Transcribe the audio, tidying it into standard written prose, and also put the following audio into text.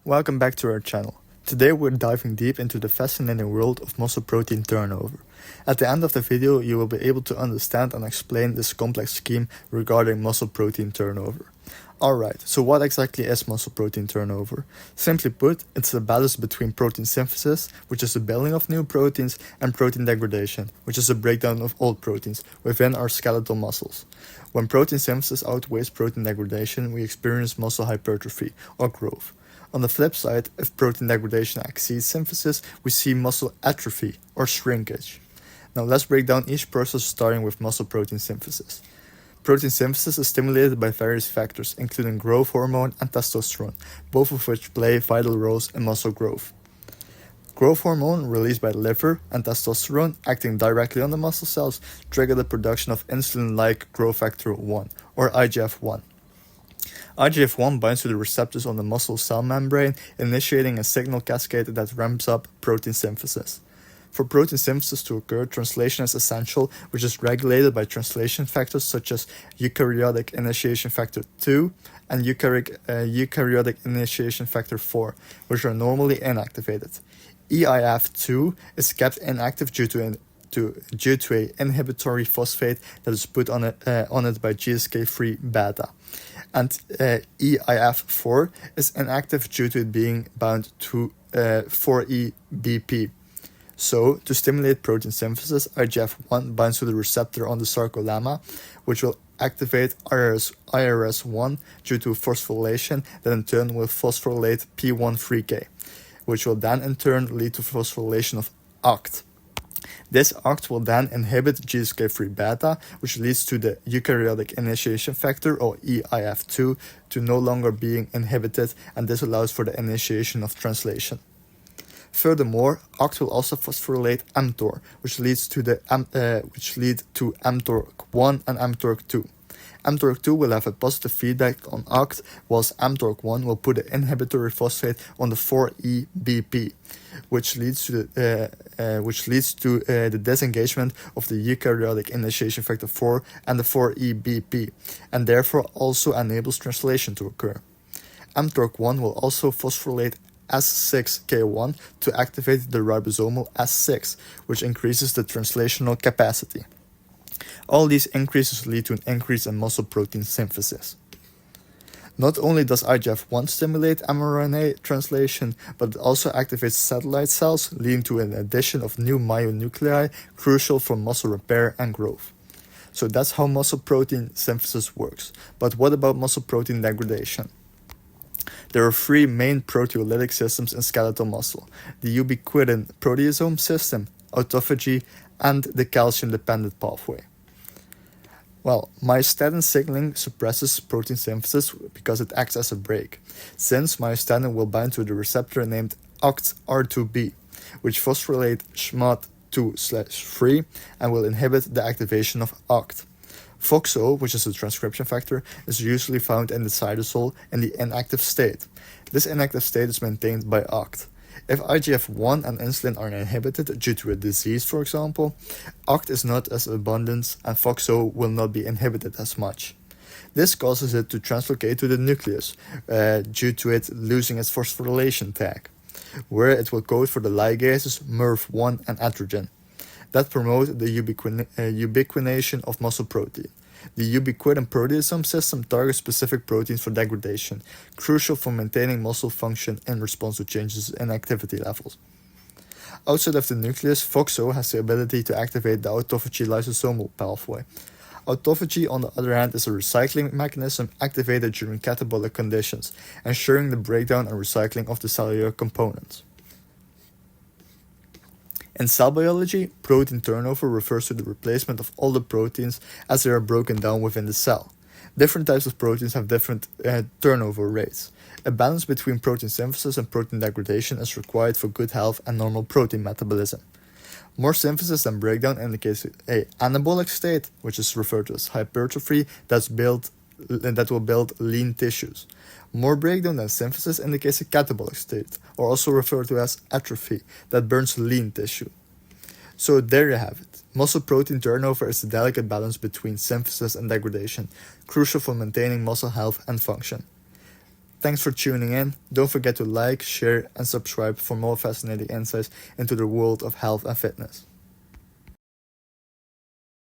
Welcome back to our channel. Today we're diving deep into the fascinating world of muscle protein turnover. At the end of the video you will be able to understand and explain this complex scheme regarding muscle protein turnover. Alright, so what exactly is muscle protein turnover? Simply put, it's the balance between protein synthesis, which is the building of new proteins, and protein degradation, which is the breakdown of old proteins within our skeletal muscles. When protein synthesis outweighs protein degradation, we experience muscle hypertrophy or growth. On the flip side, if protein degradation exceeds synthesis, we see muscle atrophy or shrinkage. Now let's break down each process starting with muscle protein synthesis. Protein synthesis is stimulated by various factors, including growth hormone and testosterone, both of which play vital roles in muscle growth. Growth hormone, released by the liver, and testosterone, acting directly on the muscle cells, trigger the production of insulin-like growth factor 1, or IGF-1. IGF-1 binds to the receptors on the muscle cell membrane, initiating a signal cascade that ramps up protein synthesis. For protein synthesis to occur, translation is essential, which is regulated by translation factors such as eukaryotic initiation factor 2 and eukaryotic initiation factor 4, which are normally inactivated. EIF2 is kept inactive due to an inhibitory phosphate that is put on it by GSK-3 beta. And EIF4 is inactive due to it being bound to 4EBP. So, to stimulate protein synthesis, IGF-1 binds to the receptor on the sarcolemma, which will activate IRS1 due to phosphorylation that in turn will phosphorylate P13K, which will then in turn lead to phosphorylation of OCT. This OCT will then inhibit GSK-3 beta, which leads to the eukaryotic initiation factor, or EIF2, to no longer being inhibited, and this allows for the initiation of translation. Furthermore, OCT will also phosphorylate mTOR, which leads to mTORC1 and mTORC2. mTORC2 will have a positive feedback on OCT, whilst mTORC1 will put the inhibitory phosphate on the 4EBP, which leads to the disengagement of the eukaryotic initiation factor 4 and the 4EBP, and therefore also enables translation to occur. mTORC1 will also phosphorylate S6K1 to activate the ribosomal S6, which increases the translational capacity. All these increases lead to an increase in muscle protein synthesis. Not only does IGF-1 stimulate mRNA translation, but it also activates satellite cells, leading to an addition of new myonuclei, crucial for muscle repair and growth. So that's how muscle protein synthesis works. But what about muscle protein degradation? There are three main proteolytic systems in skeletal muscle: the ubiquitin proteasome system, autophagy, and the calcium-dependent pathway. Well, myostatin signaling suppresses protein synthesis because it acts as a brake, since myostatin will bind to the receptor named OCTR2B, which phosphorylates SMAD2/3 and will inhibit the activation of OCT. FOXO, which is a transcription factor, is usually found in the cytosol in the inactive state. This inactive state is maintained by OCT. If IGF-1 and insulin are inhibited due to a disease, for example, OCT is not as abundant and FOXO will not be inhibited as much. This causes it to translocate to the nucleus due to it losing its phosphorylation tag, where it will code for the ligases MERV1 and atrogen that promote the ubiquination of muscle protein. The ubiquitin proteasome system targets specific proteins for degradation, crucial for maintaining muscle function in response to changes in activity levels. Outside of the nucleus, FOXO has the ability to activate the autophagy lysosomal pathway. Autophagy, on the other hand, is a recycling mechanism activated during catabolic conditions, ensuring the breakdown and recycling of the cellular components. In cell biology, protein turnover refers to the replacement of all the proteins as they are broken down within the cell. Different types of proteins have different turnover rates. A balance between protein synthesis and protein degradation is required for good health and normal protein metabolism. More synthesis than breakdown indicates an anabolic state, which is referred to as hypertrophy, that will build lean tissues. More breakdown than synthesis indicates a catabolic state, or also referred to as atrophy, that burns lean tissue. So there you have it. Muscle protein turnover is a delicate balance between synthesis and degradation, crucial for maintaining muscle health and function. Thanks for tuning in. Don't forget to like, share, and subscribe for more fascinating insights into the world of health and fitness.